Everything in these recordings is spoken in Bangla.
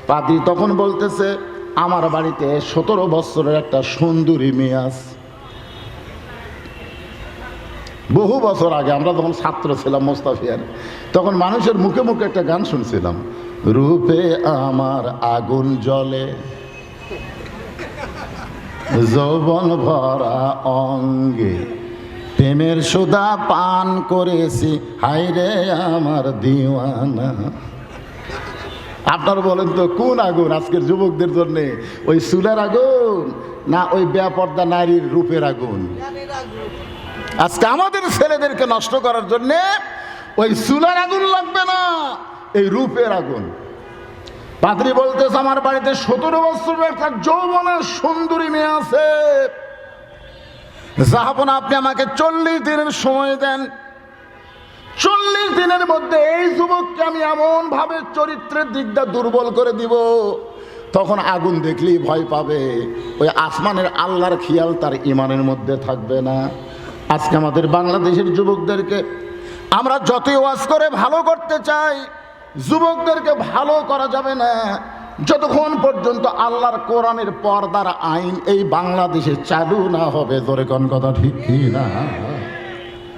পাদ্রী তখন বলতেছে, আমার বাড়িতে 17 বছরের একটা সুন্দরী মেয়ে আছে। বহু বছর আগে আমরা যখন ছাত্র ছিলাম মোস্তাফিয়ার, তখন মানুষের মুখে মুখে একটা গান শুনছিলাম, রূপে আমার আগুন জ্বলে, যৌবন ভরা অঙ্গে, প্রেমের সুধা পান করেছি, হায়রে আমার দিওয়ানা। আপনারা বলেন তো কোন আগুন আজকের যুবকদের জন্য, ওই চুলের আগুন না ওই বেপর্দা নারীর রূপের আগুন? আজকে আমাদের ছেলেদেরকে নষ্ট করার জন্য ওই চুলের আগুন লাগবে না, এই রূপের আগুন। পাদ্রী বলতেছে, আমার বাড়িতে 17 বছরের একটা যৌবনের সুন্দরী মেয়ে আছে। জাহাপনা, আপনি আমাকে 40 দিনের সময় দেন। 40 দিনের মধ্যে এই যুবককে আমি এমন ভাবে চরিত্রের দিকটা দুর্বল করে দিব, তখন আগুন দেখলেই ভয় পাবে। ওই আসমানের আল্লাহর খেয়াল তার ইমানের মধ্যে থাকবে না। আজকে আমাদের বাংলাদেশের যুবকদেরকে আমরা যতই ওয়াজ করে ভালো করতে চাই, যুবকদেরকে ভালো করা যাবে না যতক্ষণ পর্যন্ত আল্লাহর কোরআনের পর্দার আইন এই বাংলাদেশে চালু না হবে। জোরে কোন কথা ঠিক কি না?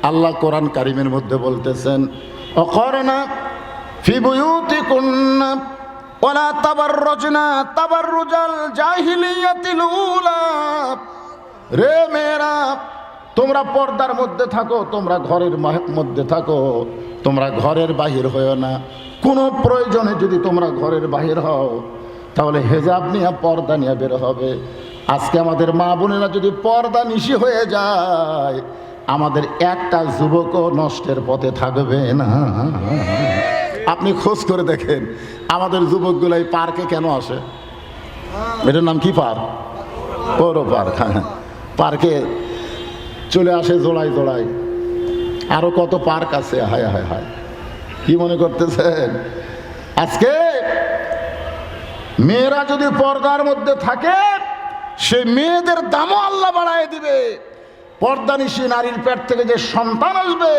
আল্লাহ কোরআন কারিমের মধ্যে বলতেছেন, অকরনা ফি বুয়ুতিকুন্না ওয়ালা তাবাররুজনা তাবাররুজাল জাহিলিয়াতিল উলা। রে মেয়েরা, তোমরা পর্দার মধ্যে থাকো, তোমরা ঘরের মধ্যে থাকো, তোমরা ঘরের বাহির হও না। কোনো প্রয়োজনে যদি তোমরা ঘরের বাহির হও, তাহলে হেজাব নিয়ে পর্দা নিয়ে বের হবে। আজকে আমাদের মা বোনেরা যদি পর্দা নিশি হয়ে যায়, আমাদের একটা যুবকও নষ্টের পথে থাকবে না। আপনি খোঁজ করে দেখেন, আমাদের যুবকগুলো এই পার্কে কেন আসে? এটার নাম কি পার্ক? পৌর পার্ক। হ্যাঁ, পার্কে চলে আসে জোড়ায় জোড়ায়। আরো কত পার্ক আছে। হায় হায় হায়, কি মনে করতেছেন? আজকে মেয়েরা যদি পর্দার মধ্যে থাকে, সে মেয়েদের দামও আল্লাহ বাড়ায় দিবে। পর্দানিশী নারীর পেট থেকে যে সন্তান আসবে,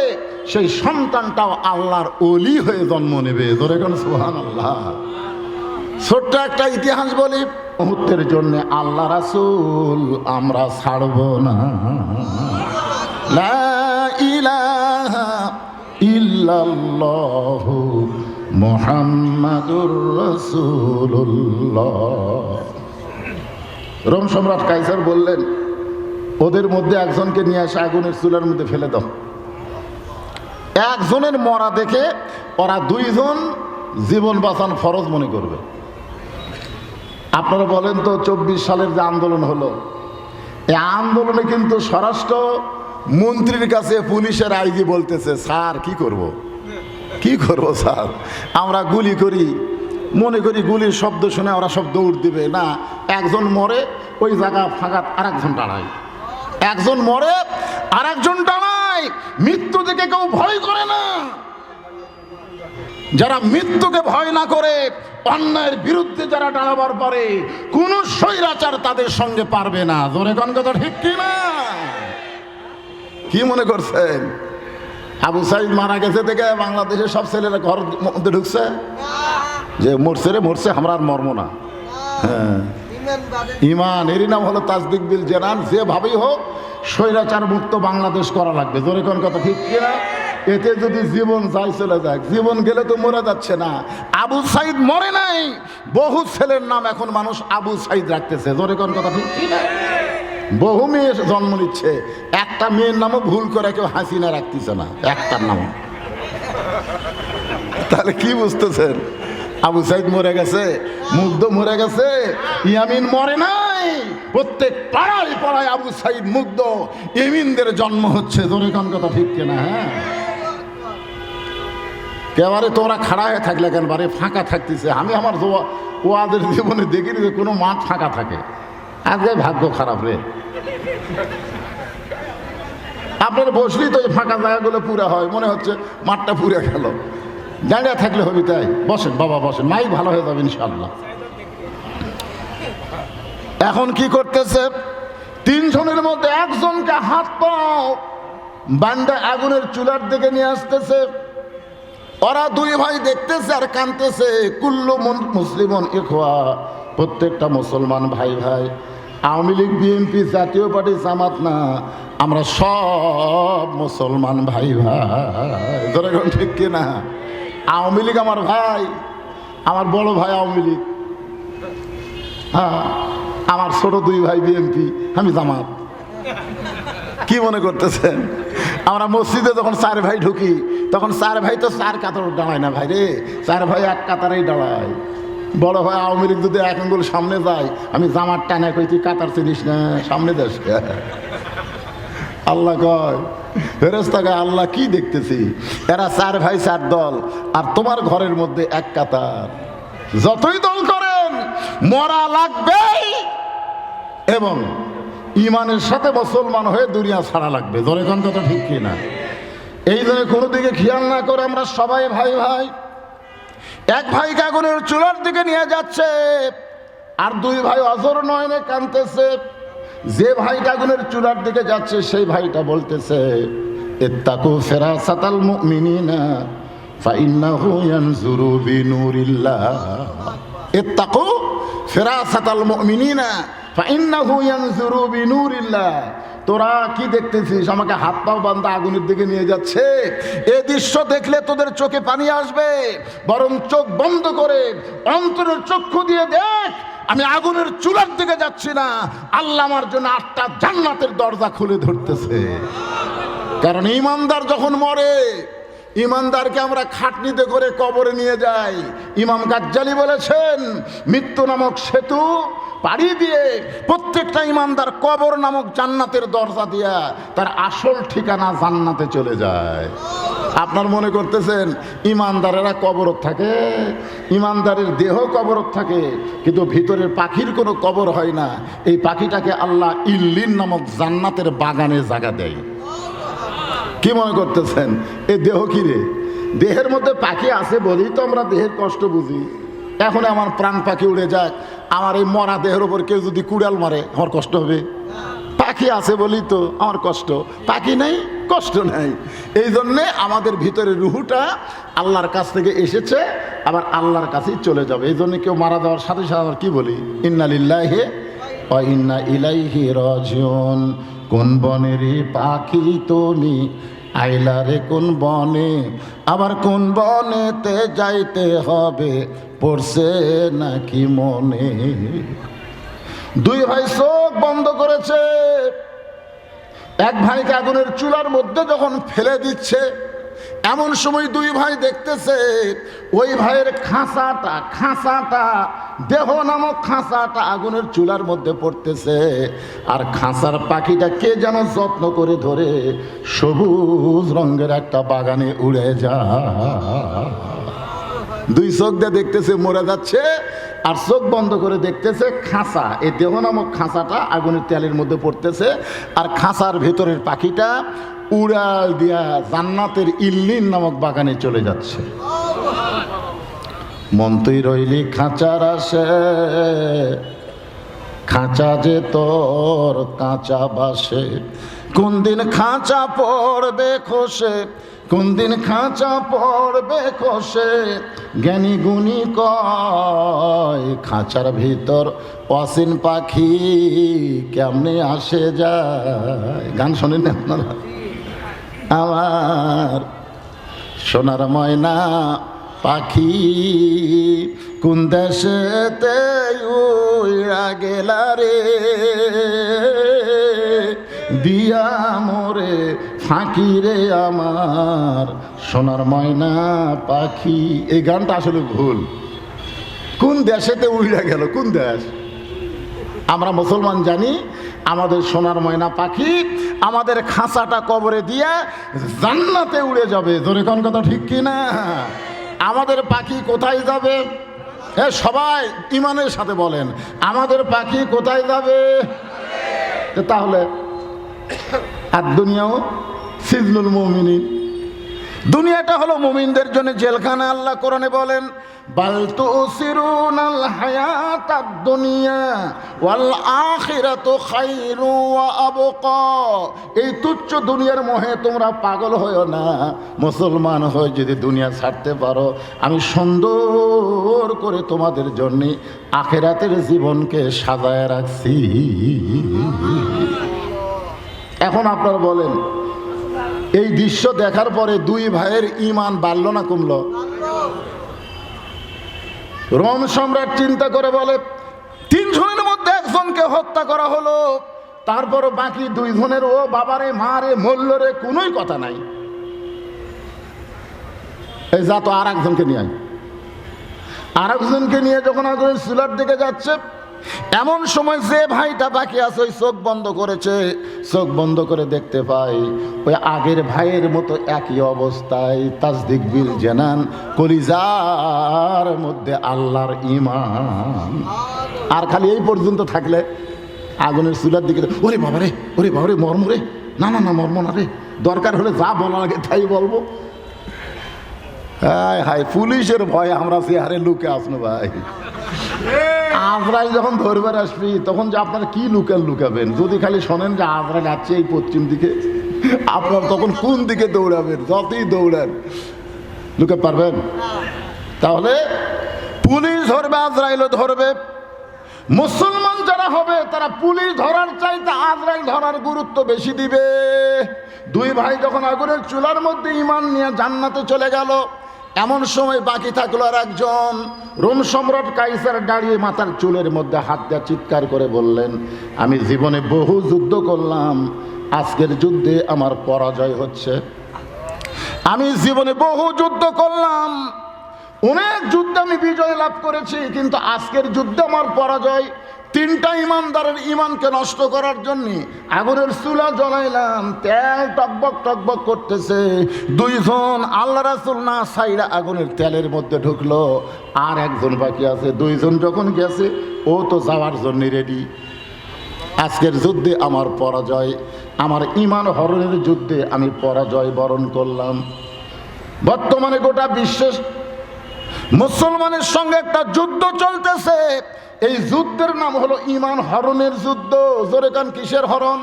সেই সন্তানটাও আল্লাহর ওলি হয়ে জন্ম নেবে। জোরে কোন সুবহানাল্লাহ। ছোট্ট একটা ইতিহাস বলি, মুহূর্তের জন্য আল্লাহ রাসূল আমরা ছাড়ব না। লা ইলাহা ইল্লাল্লাহু মুহাম্মাদুর রাসূলুল্লাহ। রোম সম্রাট কাইসার বললেন, ওদের মধ্যে একজনকে নিয়ে আসে আগুনের চুলার মধ্যে ফেলে দাও। একজনের মরা দেখে ওরা 2 জন জীবন বাঁচান ফরজ মনে করবে। আপনারা বলেন তো, 24 সালের যে আন্দোলন হলো, এই আন্দোলনে কিন্তু স্বরাষ্ট্র মন্ত্রীর কাছে পুলিশের আইজি বলতেছে, স্যার কি করব স্যার, আমরা গুলি করি, মনে করি গুলির শব্দ শুনে ওরা সব দৌড় দিবে না। একজন মরে, ওই জায়গা ফাঁকা আরেকজন দাঁড়ায়, একজন মরে আরেকজন দাঁড়ায়। মৃত্যু দেখে কেউ ভয় করে না। যারা মৃত্যুকে ভয় না করে, অন্যায়ের বিরুদ্ধে যারা দাঁড়াবার পারে, কোন স্বৈরাচার তাদের সঙ্গে পারবে না। জোরে কোন কথা ঠিক কি না? কি মনে করছেন আবু সাইদ মারা গেছে দেখে বাংলাদেশের সব ছেলেরা ঘর মধ্যে ঢুকছে যে মরছে রে মরছে, আমরা আর মরবো না? হ্যাঁ, ইমান, এরই নাম হলো তাসদিক বিল জানান। যেভাবেই হোক স্বৈরাচার মুক্ত বাংলাদেশ করা লাগবে। জোরে কোন কথা ঠিক কিনা? এতে যদি জীবন যাই চলে যাক, জীবন গেলে তো মরে যাচ্ছে না। আবু সাইদ মরে নাই, বহু ছেলের নাম এখন মানুষ আবু সাইদ রাখতেছে। জোরে কোন কথা ঠিক কিনা? বহু মেয়ে জন্ম নিচ্ছে, একটা মেয়ের নামও ভুল করে কেউ হাসিনা রাখতেছে না, একটার নাম। তাহলে কি বুঝতেছেন? আবু সাইদ মরে গেছে, মুগ্ধ মরে গেছে, ইয়ামিন মরে নাই। প্রত্যেক পাড়ায় পাড়ায় আবু সাইদ, মুগ্ধ, ইয়ামিনদের জন্ম হচ্ছে। জোরে কোন কথা ঠিক কিনা? হ্যাঁ, এবারে তোমরা খাড়া হয়ে থাকলে কেন? বারে ফাঁকা থাকতেছে। আমি আমার ওয়াদের জীবনে দেখিনি যে কোনো মাঠ ফাঁকা থাকে। আজকে ভাগ্য খারাপ রে। আপনার বসলেই তো এই ফাঁকা জায়গাগুলো পুরা হয়, মনে হচ্ছে মাঠটা পুরে গেল। দাঁড়িয়ে থাকলে হবে তাই? বসেন বাবা, বসেন, মাইক ভালো হয়ে যাবে ইনশাল্লাহ। এখন কি করতেছে? 3 জনের মধ্যে একজনকে হাত পাও বান্দা আগুনের চুলার দিকে নিয়ে আসতেছে। ওরা দুই ভাই দেখতেছে আর কাঁদতেছে। কুল্লু মুসলিমন ইখওয়া, প্রত্যেকটা মুসলমান ভাই ভাই। আওয়ামী লীগ, বিএনপি, জাতীয় পার্টি, জামাত না, আমরা সব মুসলমান ভাই ভাই। ধরে কোন ঠিক কিনা? আওয়ামী লীগ আমার ভাই, আমার বড় ভাই আওয়ামী লীগ, হ্যাঁ, আমার ছোট দুই ভাই বিএনপি, আমি জামাত। কি মনে করতেছেন? আমরা মসজিদে যখন চার ভাই ঢুকি তখন চার ভাই তো চার কাতার দাঁড়ায় না ভাই রে, চার ভাই এক কাতারেই দাঁড়ায়। বড় ভাই আওয়ামী লীগ যদি এক আঙ্গুল সামনে যায়, আমি জামার টানা কই তুই কাতার চিনিস না, সামনে দেশ। আল্লাহ কয়, ফেরেশতা কয়, আল্লাহ কি দেখতেছি, এরা চার ভাই চার দল, আর তোমার ঘরের মধ্যে এক কাতার। যতই দল করেন মরা লাগবেই, এবং ইমানের সাথে মুসলমান হয়ে দুনিয়া ছাড়া লাগবে। ধরে কোন কথা ঠিক কিনা? এই জন্য কোনো দিকে খেয়াল না করে আমরা সবাই ভাই ভাই। এক ভাইকে আগুনের চুলার দিকে নিয়ে যাচ্ছে, আর দুই ভাই অজর নয়নে কাঁদতেছে। যে ভাইটা আগুনের চুলার দিকে যাচ্ছে সেই ভাইটা বলতেছে, ইত্তাকু ফিরাসাতাল মুমিনিনা ফাইন্নাহু ইয়ানজুরু বিনুরিল্লাহ। ইত্তাকু ফিরাসাতাল মুমিনিনা ফাইন্নাহু ইয়ানজুরু বিনুরিল্লাহ। তোরা কি দেখতেছিস? আমাকে হাত পাও বান্ধা আগুনের দিকে নিয়ে যাচ্ছে। এই দৃশ্য দেখলে তোদের চোখে পানি আসবে, বরং চোখ বন্ধ করে অন্তরের চক্ষু দিয়ে দেখ, আমি আগুনের চুলার দিকে যাচ্ছি না, আল্লাহ আমার জন্য 8টা জান্নাতের দরজা খুলে ধরতেছে। কারণ ইমানদার যখন মরে, ইমানদারকে আমরা খাটনিতে করে কবরে নিয়ে যাই। ইমাম গাজ্জালি বলেছেন, মৃত্যু নামক সেতু পাড়ি দিয়ে প্রত্যেকটা ইমানদার কবর নামক জান্নাতের দরজা দিয়া তার আসল ঠিকানা জান্নাতে চলে যায়। আপনার মনে করতেছেন ইমানদারেরা কবরত থাকে? ইমানদারের দেহ কবরত থাকে, কিন্তু ভিতরের পাখির কোনো কবর হয় না। এই পাখিটাকে আল্লাহ ইল্লিন নামক জান্নাতের বাগানে জায়গা দেয়। কি মনে করতেছেন এই দেহ কি রে? দেহের মধ্যে পাখি আছে বলেই তো আমরা দেহের কষ্ট বুঝি। এখন আমার প্রাণ পাখি উড়ে যাক, আমার এই মরা দেহের ওপর কেউ যদি কুড়াল মারে, আমার কষ্ট হবে? পাখি আছে বলেই তো আমার কষ্ট, পাখি নাই, কষ্ট নাই। এই জন্যে আমাদের ভিতরে রুহুটা আল্লাহর কাছ থেকে এসেছে, আবার আল্লাহর কাছেই চলে যাবে। এই জন্য কেউ মারা যাওয়ার সাথে সাথে আবার কি বলি, ইন্না লিল্লাহি ওয়া ইন্না ইলাইহি রাজিউন। কোন বনেরই পাখি তুমি আইলা রে কোন বনে, আবার কোন বনেতে যাইতে হবে পড়ছে নাকি মনে। দুই ভাই চোখ বন্ধ করেছে। এক ভাইকে আগুনের চুলার মধ্যে যখন ফেলে দিচ্ছে, এমন সময় দুই ভাই দেখতেছে ওই ভাইয়ের খাঁচাটা দেহ নামক খাঁচাটা আগুনের চুলার মধ্যে পড়তেছে, আর খাঁচার পাখিটা কে যেন যত্ন করে ধরে সবুজ রঙের একটা বাগানে উড়ে যায়। দুই চোখ দিয়ে দেখতেছে মরে যাচ্ছে, আর চোখ বন্ধ করে দেখতেছে খাঁচা, এই দেহ নামক খাঁচাটা আগুনের তেলের মধ্যে পড়তেছে, আর খাঁচার ভেতরের পাখিটা উড়াল দিয়া জান্নাতের ইল্লিন নামক বাগানে চলে যাচ্ছে। মন তুই রইলি খাঁচার আসে, খাঁচা যে তোর কাঁচা বাসে, কোন দিন খাঁচা পড়বে খসে, কোন দিন খাঁচা পড়বে খসে, জ্ঞানী গুণী কয় খাঁচার ভিতর অসীন পাখি কেমনে আসে যায়। গান শোনেন না আপনারা? আমার সোনার ময়না পাখি কোন দেশেতে উড়া গেলা রে, দিয়া মোরে ফাঁকি রে আমার সোনার ময়না পাখি। এই গানটা আসলে ভুল। কোন দেশেতে উড়া গেল? কোন দেশ? আমরা মুসলমান জানি আমাদের সোনার ময়না পাখি আমাদের খাঁচাটা কবরে দিয়ে জান্নাতে উড়ে যাবে। ধরে কোন কথা ঠিক কিনা? আমাদের পাখি কোথায় যাবে? হ্যাঁ, সবাই ইমানের সাথে বলেন, আমাদের পাখি কোথায় যাবে? তাহলে আর দুনিয়াও সিজনুল মুমিনিন, দুনিয়াটা হলো মুমিনদের জন্য জেলখানা। আল্লাহ কোরআনে বলেন, বাল তুসিরুনাল হায়াতাদ দুনিয়া ওয়াল আখিরাতু খায়রু ওয়া আবকা। এই তুচ্ছ দুনিয়ার মোহে তোমরা পাগল হয়ো না। মুসলমান হয়ে যদি দুনিয়া ছাড়তে পারো, আমি সুন্দর করে তোমাদের জন্য আখিরাতের জীবনকে সাজায় রাখছি। এখন আপনারা বলেন, এই দৃশ্য দেখার পরে দুই ভাইয়ের ঈমান বাড়ল না কমল? রোম সম্রাট চিন্তা করে বলে, 3 জনের মধ্যে একজনকে হত্যা করা হলো, তারপরও বাকি 2 জনের ও বাবারে মারে মল্লরে কোনোই কথা নাই। এই যা তো আর একজনকে নিয়ে আয়। আর একজনকে নিয়ে যখন আগুনের চুলার দিকে যাচ্ছে, এমন সময় যে ভাইটা বাকি আছে ওই চোখ বন্ধ করেছে, চোখ বন্ধ করে দেখতে পাই ওই আগের ভাইয়ের মতো একই অবস্থায় তাসদিক বিল জানান, কলিজার মধ্যে আল্লাহর ঈমান। আর খালি এই পর্যন্ত থাকলে আগুনের চুলার দিকে, ওরে বাবারে, ওরে বাবারে, মর্মরে, না না না মর্ম না রে, দরকার হলে যা বলা লাগে তাই বলবো। হায় হায়, পুলিশের ভয়ে আমরা চেহারে লুকে আসনো ভাই। আজরাইল যখন ধরবার আসবি তখন যে আপনারা কি লুকাবেন? যদি খালি শোনেন যে আজরাইল যাচ্ছে এই পশ্চিম দিকে, আপনার তখন কোন দিকে দৌড়াবেন? যতই দৌড়ান লুকাতে পারবেন? তাহলে পুলিশ ধরবে, আজরাইলও ধরবে। মুসলমান যারা হবে তারা পুলিশ ধরার চাইতে আজরাইল ধরার গুরুত্ব বেশি দিবে। 2 ভাই যখন আগুনের চুলার মধ্যে ঈমান নিয়ে জান্নাতে চলে গেল, এমন সময় বাকি থাকলো আর একজন। রোম সম্রাট কাইসার দাঁড়িয়ে মাথার চুলের মধ্যে হাত দিয়ে চিৎকার করে বললেন, আমি জীবনে বহু যুদ্ধ করলাম, আজকের যুদ্ধে আমার পরাজয় হচ্ছে। আমি জীবনে বহু যুদ্ধ করলাম, অনেক যুদ্ধে আমি বিজয় লাভ করেছি, কিন্তু আজকের যুদ্ধে আমার পরাজয়। 3টা ইমানদারের ইমানকে নষ্ট করার জন্য আগুনের চুলা জ্বলাইলাম, তেল টকবক টকবক করতেছে। 2 জন আল্লাহ রাসূল না সাইরা আগুনের তেলের মধ্যে ঢুকলো, আর একজন বাকি আছে। 2 জন যখন গেছে ও তো যাওয়ার জন্য রেডি। আজকের যুদ্ধে আমার পরাজয়, আমার ঈমান হরণের যুদ্ধে আমি পরাজয় বরণ করলাম। বর্তমানে গোটা বিশ্বে মুসলমানের সঙ্গে একটা যুদ্ধ চলতেছে। এই যুদ্ধের নাম হলো ঈমান হরণের যুদ্ধ। জোরে কান, কিসের হরণ?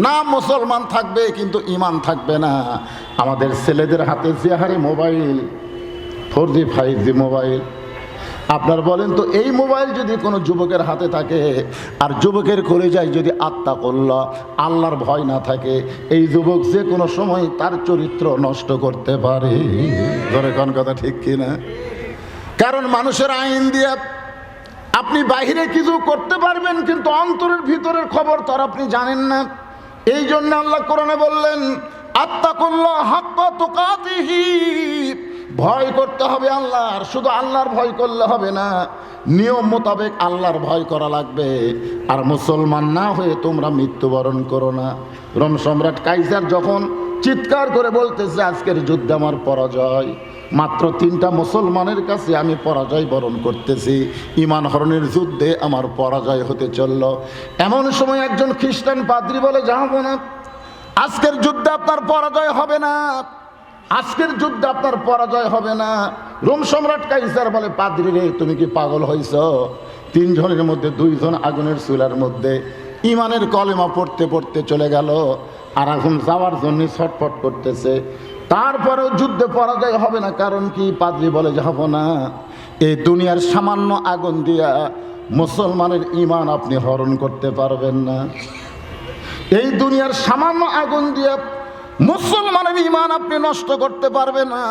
না মুসলমান থাকবে কিন্তু ঈমান থাকবে না। আমাদের ছেলেদের হাতে যে হারে মোবাইল, 4G 5G মোবাইল, আপনার বলেন তো এই মোবাইল যদি কোনো যুবকের হাতে থাকে আর যুবকের কলিজায় যদি আত্তাকুল্লাহ, আল্লাহর ভয় না থাকে, এই যুবক যে কোনো সময় তার চরিত্র নষ্ট করতে পারে। ধরে কোন কথা ঠিক কিনা? কারণ মানুষের আইন দিয়ে আপনি বাহিরে কিছু করতে পারবেন, কিন্তু অন্তরের ভিতরের খবর তো আর আপনি জানেন না। এই জন্য আল্লাহ কোরআনে বললেন, আত্তাকুল্লাহ হাক্কা তুকাতিহি, ভয় করতে হবে আল্লাহর। শুধু আল্লাহর ভয় করলে হবে না, নিয়ম মোতাবেক আল্লাহর ভয় করা লাগবে। আর মুসলমান না হয়ে তোমরা মৃত্যুবরণ করো না। রোম সম্রাট কাইসার যখন চিৎকার করে বলতেছে, আজকের যুদ্ধে আমার পরাজয়, মাত্র 3টা মুসলমানের কাছে আমি পরাজয় বরণ করতেছি, ঈমান হরণের যুদ্ধে আমার পরাজয় হতে চলল। এমন সময় একজন খ্রিস্টান পাদ্রী বলে, যাবো না, আজকের যুদ্ধে আপনার পরাজয় হবে না, আজকের যুদ্ধে আপনার পরাজয় হবে না। রোম সম্রাট কাইসার বলে, পাদ্রী রে, তুমি কি পাগল হইছ? 3 জনের মধ্যে 2 জন আগুনের চুলার মধ্যে ঈমানের কলেমা পড়তে পড়তে চলে গেল, আর এখন যাওয়ার জন্য ছটফট করতেছে। তারপরেও যুদ্ধে পরাজয় হবে না। কারণ কি? পাদ্রী বলে, যাব না। এই দুনিয়ার সামান্য আগুন দিয়া মুসলমানের ঈমান আপনি হরণ করতে পারবেন না। এই দুনিয়ার সামান্য আগুন দিয়া মুসলমানের ঈমান আপনি নষ্ট করতে পারবেন না।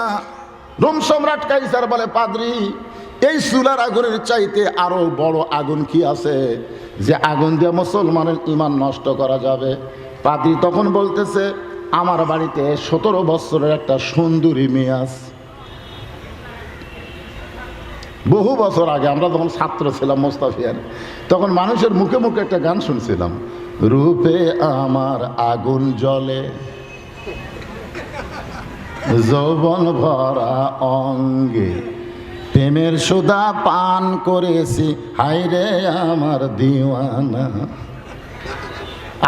রোম সম্রাট কাইসার বলে, পাদ্রী, এই চুলার আগুনের চাইতে আরো বড় আগুন কি আছে যে আগুন দিয়ে মুসলমানের ঈমান নষ্ট করা যাবে? পাদ্রী তখন বলতেছে, আমার বাড়িতে 17 বছরের একটা সুন্দরী মেয়ে আছে। বহু বছর আগে আমরা যখন ছাত্র ছিলাম মোস্তাফিয়ার, তখন মানুষের মুখে মুখে একটা গান শুনছিলাম, রূপে আমার আগুন জ্বলে, যৌবন ভরা অঙ্গে, প্রেমের সুধা পান করেছি, হায়রে আমার দিওয়ানা।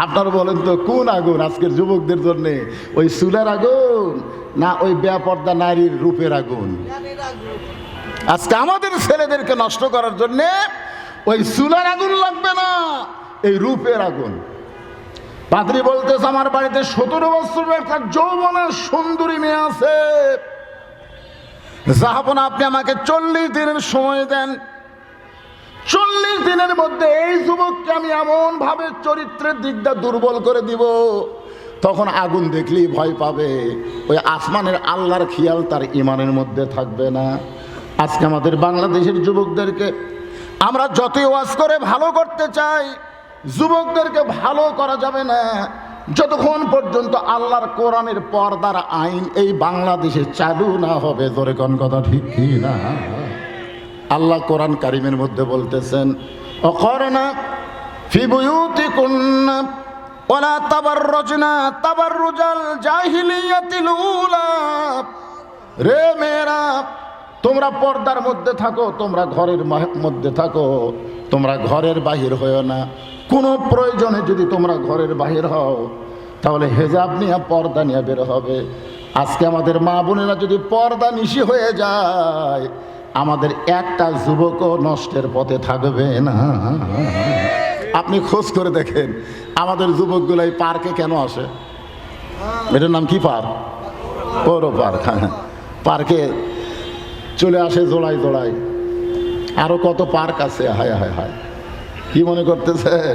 আপনারা বলেন তো কোন আগুন আজকের যুবকদের জন্য? ওই চুলার আগুন না ওই বেপর্দা নারীর রূপের আগুন? আজকে আমাদের ছেলেদেরকে নষ্ট করার জন্য ওই চুলার আগুন লাগবে না, এই রূপের আগুন। পাদ্রী বলতেছে আমার বাড়িতে 17 বছরের একটা যৌবনা সুন্দরী মেয়ে আছে, জাহাপনা আপনি আমাকে 40 দিনের সময় দেন, 40 দিনের মধ্যে এই যুবককে আমি এমন ভাবে চরিত্রের দিকটা দুর্বল করে দিব, তখন আগুন দেখলেই ভয় পাবে, ওই আসমানের আল্লাহর খেয়াল তার ইমানের মধ্যে থাকবে না। আজকে আমাদের বাংলাদেশের যুবকদেরকে আমরা যতই ওয়াজ করে ভালো করতে চাই, যুবকদেরকে ভালো করা যাবে না যতক্ষণ পর্যন্ত আল্লাহর কোরআনের পর্দার আইন এই বাংলাদেশে চালু না হবে। জোরে কোন কথা ঠিক কি না? আল্লাহ কোরআন কারিমের মধ্যে বলতেছেন অকরনা ফি বুয়ুতিকুন্না ওয়ালা তাবাররুজনা তাবাররুজাল জাহিলিয়াতিল উলা। রে মেয়েরা, তোমরা পর্দার মধ্যে থাকো, তোমরা ঘরের মধ্যে থাকো, তোমরা ঘরের বাহির হয়েও না। কোনো প্রয়োজনে যদি তোমরা ঘরের বাহির হও তাহলে হেজাব নিয়ে পর্দা নিয়ে বের হবে। আজকে আমাদের মা বোনেরা যদি পর্দা নিশি হয়ে যায়, আমাদের একটা যুবকও নষ্টের পথে থাকবে না। আপনি খোঁজ করে দেখেন আমাদের যুবকগুলো এই পার্কে কেন আসে? এটার নাম কি পার্ক? পৌর পার্ক। হ্যাঁ, পার্কে চলে আসে জোড়ায় জোড়ায়, আরো কত পার্ক আছে। হায় হায় হায়, কি মনে করতেছেন?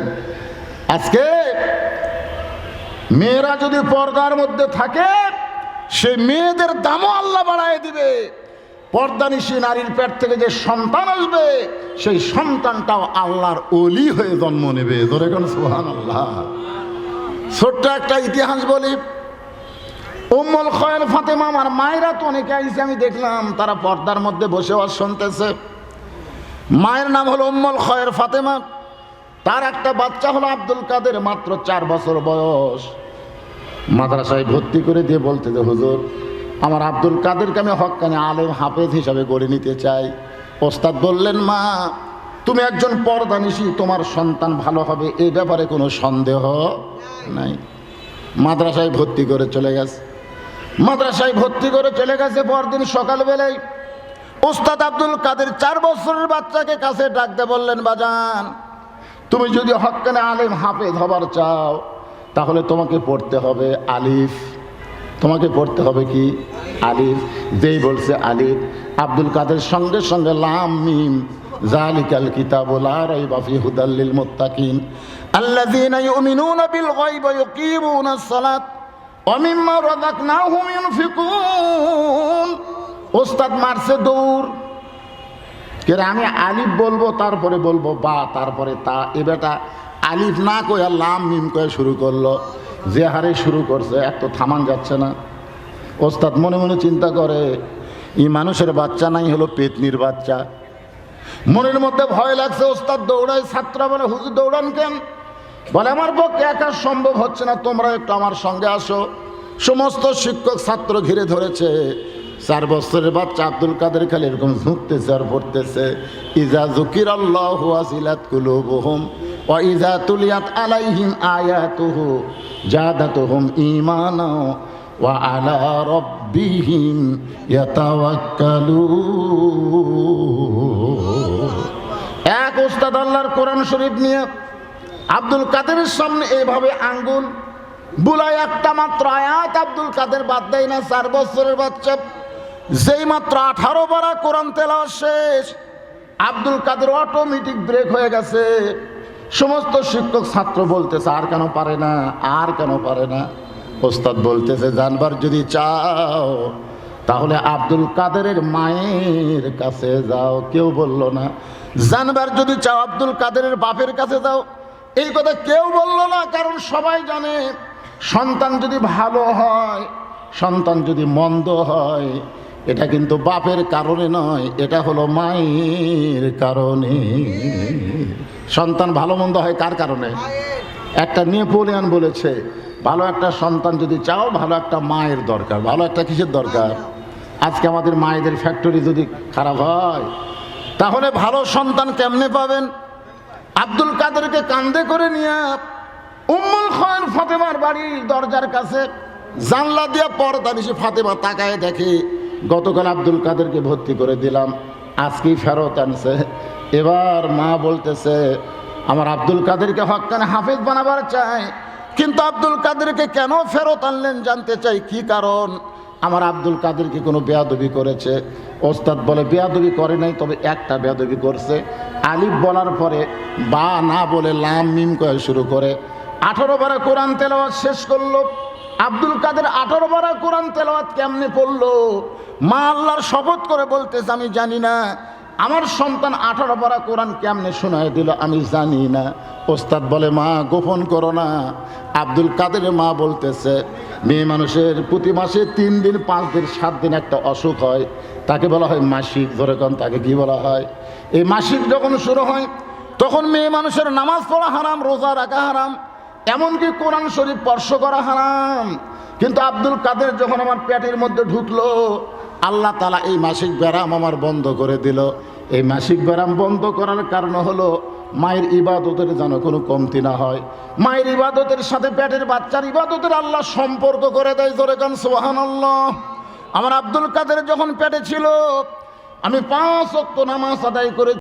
আজকে মেয়েরা যদি পর্দার মধ্যে থাকে, সে মেয়েদের দামও আল্লাহ বাড়ায় দিবে। পর্দানিশী নারীর পেট থেকে যে সন্তান আসবে, সেই সন্তানটাও আল্লাহর ওলি হয়ে জন্ম নেবে। ধরে কোন সুবহানাল্লাহ। ছোট্ট একটা ইতিহাস বলি। উম্মুল খয়র ফাতেমা, আমার মায়েরা তো অনেকে আইসে, আমি দেখলাম তারা পর্দার মধ্যে বসে ওয়াজ শুনতেছে। মায়ের নাম হলো উম্মুল খয়র ফাতেমা। তার একটা বাচ্চা হলো আব্দুল কাদের, মাত্র 4 বছর বয়স। মাদ্রাসায় ভর্তি করে দিয়ে বলতে যে হুজুর, আমার আব্দুল কাদেরকে আমি হক্কানি আলেম হাফেজ হিসাবে গড়ে নিতে চাই। ওস্তাদ বললেন, মা তুমি একজন পর্দানিশী, তোমার সন্তান ভালো হবে, এই ব্যাপারে কোনো সন্দেহ নাই। মাদ্রাসায় ভর্তি করে চলে গেছে। মাদ্রাসায় ভর্তি করে চলে গেছে। পরদিন সকালবেলায় ওস্তাদ আব্দুল কাদের 4 বছরের বাচ্চাকে কাছে ডাকতে বললেন, বাজান তুমি যদি হক্কানি আলেম হাফেজ হবার চাও তাহলে তোমাকে পড়তে হবে আলিফ। তোমাকে পড়তে হবে কি? আলিফ। যেই বলছে আলিফ, আব্দুল কাদের সঙ্গে সঙ্গে লাম মিম যালিকাল কিতাবু লা রাইবা ফিহি হুদাল লিল মুত্তাকিন আল্লাযীনা ইউমিনুনা বিল গায়বি ওয়া ইয়ুকিমুনাস সালাত ওয়া মিম্মা রাযাকনাহুম ইউনফিকুন। ওস্তাদ মারছে দৌড়। কে আমি আলিফ বলবো, তারপরে বলবো বা, তারপরে তা। এ বেটা আলিফ না কয়ে লাম মিম কয়ে শুরু করলো। যে হারে শুরু করছে, এক তো থামান যাচ্ছে না। ওস্তাদ মনে মনে চিন্তা করে, এই মানুষের বাচ্চা নাই, হলো পেতনির বাচ্চা। মনের মধ্যে ভয় লাগছে। ওস্তাদ দৌড়ায়। ছাত্ররা বলে, হুজুর দৌড়ান কেন? বলে, আমার পক্ষে একা সম্ভব হচ্ছে না, তোমরা একটু আমার সঙ্গে আসো। সমস্ত শিক্ষক ছাত্র ঘিরে ধরেছে। 4 বছরের বাচ্চা আব্দুল কাদের খালি এরকম ঝুঁকতেছে আর পড়তেছে, ইজা যুকিরাল্লাহু ওয়াজিলাত কুলুবুহুম ওয়া ইজা তুলিয়াত আলাইহিম আয়াতুহু জাদাতুহুম ঈমানা ওয়া আলা রাব্বিহিম ইয়াতাওয়াক্কালুন। এক ওস্তাদ আল্লাহর কোরআন শরীফ নিয়ে আব্দুল কাদেরের সামনে এইভাবে আঙ্গুল বুলায়, একটা মাত্র আয়াত আব্দুল কাদের বাদ দেয় না। 4 বছরের বাচ্চা। যেই মাত্র 18 পারা কোরআন তেলাওয়াত শেষ, আব্দুল কাদের অটোমেটিক ব্রেক হয়ে গেছে। সমস্ত শিক্ষক ছাত্র বলতেছে, আর কেন পারে না, আর কেন পারে না? ওস্তাদ বলতেছে, জানবার যদি চাও তাহলে আব্দুল কাদেরের মায়ের কাছে যাও। কেউ বলল না। জানবার যদি চাও আব্দুল কাদেরের বাপের কাছে যাও। এই কথা কেউ বলল না, কারণ সবাই জানে সন্তান যদি ভালো হয়, সন্তান যদি মন্দ হয়, এটা কিন্তু বাপের কারণে নয়, এটা হলো মায়ের কারণে। সন্তান ভালো মন্দ হয় কার কারণে? একটা নেপোলিয়ন বলেছে, ভালো একটা সন্তান যদি চাও, ভালো একটা মায়ের দরকার। ভালো একটা কিসের দরকার? আজকে আমাদের মায়েদের ফ্যাক্টরি যদি খারাপ হয়, তাহলে ভালো সন্তান কেমনে পাবেন? আব্দুল কাদেরকে কান্দে করে নিয়ে উম্মুল খয়র ফাতেমার বাড়ির দরজার কাছে জানলা দিয়া পর্দা নিশে ফাতেমা তাকায় দেখে, গতকাল আব্দুল কাদেরকে ভর্তি করে দিলাম, আজকেই ফেরত আনছে। এবার মা বলতেছে আমার আব্দুল কাদেরকে হক্কানে হাফেজ বানাবার চাই, কিন্তু আব্দুল কাদেরকে কেন ফেরত আনলেন জানতে চাই, কি কারণ? আমার আব্দুল কাদের কি কোনো বেয়াদবি করেছে? ওস্তাদ বলে বেয়াদবি করে নাই, তবে একটা বেয়াদবি করছে। আলিফ বলার পরে বা না বলে লাম মিম করে শুরু করে 18 বার কোরআন তেলাওয়াত শেষ করলো। আব্দুল কাদের 18 বার কোরআন তেলাওয়াত কেমনে পড়লো? মা আল্লাহর শপথ করে বলতেছে আমি জানি না। আমার সন্তান 18 বার কোরআন কেমনে শোনায় দিল আমি জানি না। ওস্তাদ বলে মা গোপন করো না। আব্দুল কাদের মা বলতেছে মেয়ে মানুষের প্রতি মাসে 3 দিন 5 দিন 7 দিন একটা অসুখ হয়, তাকে বলা হয় মাসিক। ধরে কোন তাকে কি বলা হয়? এই মাসিক যখন শুরু হয় তখন মেয়ে মানুষের নামাজ পড়া হারাম, রোজা রাখা হারাম, এমনকি কোরআন শরীফ স্পর্শ করা হারাম। কিন্তু আব্দুল কাদের যখন আমার পেটের মধ্যে ঢুকলো, আল্লাহ তাআলা এই মাসিক ব্যারাম আমার বন্ধ করে দিল। এই মাসিক ব্যারাম বন্ধ করার কারণ হলো মায়ের ইবাদতের যেন কোনো কমতি না হয়। মায়ের ইবাদতের সাথে পেটের বাচ্চার ইবাদতের আল্লাহ সম্পর্ক করে দেয়। জোরে কান সুবহানাল্লাহ। আমার আব্দুল কাদের যখন পেটে ছিল আমি 5 ওয়াক্ত নামাজ আদায় করে